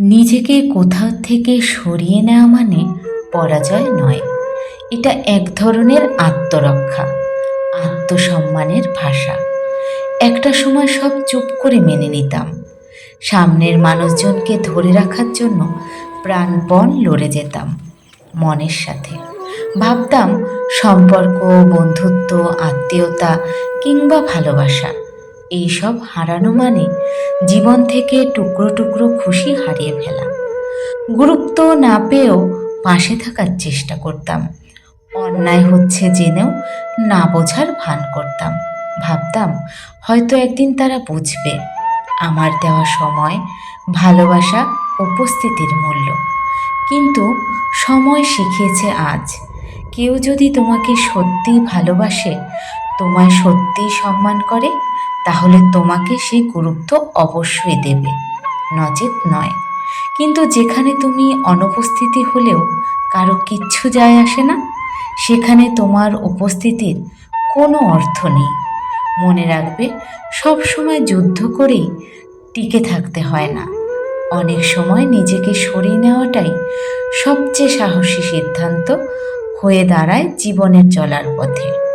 নিজেকে কোথাও থেকে সরিয়ে নেওয়া মানে পরাজয় নয়, এটা এক ধরনের আত্মরক্ষা, আত্মসম্মানের ভাষা। একটা সময় সব চুপ করে মেনে নিতাম, সামনের মানুষজনকে ধরে রাখার জন্য প্রাণপণ লড়ে যেতাম মনের সাথে। ভাবতাম সম্পর্ক, বন্ধুত্ব, আত্মীয়তা কিংবা ভালোবাসা এইসব হারানো মানে জীবন থেকে টুকরো টুকরো খুশি হারিয়ে ফেলা। গুরুত্ব না পেয়েও পাশে থাকার চেষ্টা করতাম, অন্যায় হচ্ছে জেনেও না বোঝার ভান করতাম। ভাবতাম হয়তো একদিন তারা বুঝবে আমার দেওয়া সময়, ভালোবাসা, উপস্থিতির মূল্য। কিন্তু সময় শিখিয়েছে আজ, কেউ যদি তোমাকে সত্যিই ভালোবাসে, তোমায় সত্যিই সম্মান করে, তাহলে তোমাকে সেই গুরুত্ব অবশ্যই দেবে, নচেত নয়। কিন্তু যেখানে তুমি অনুপস্থিতি হলেও কারো কিচ্ছু যায় আসে না, সেখানে তোমার উপস্থিতির কোনো অর্থ নেই। মনে রাখবে, সব সময় যুদ্ধ করেই টিকে থাকতে হয় না। অনেক সময় নিজেকে সরিয়ে নেওয়াটাই সবচেয়ে সাহসী সিদ্ধান্ত হয়ে দাঁড়ায় জীবনের চলার পথে।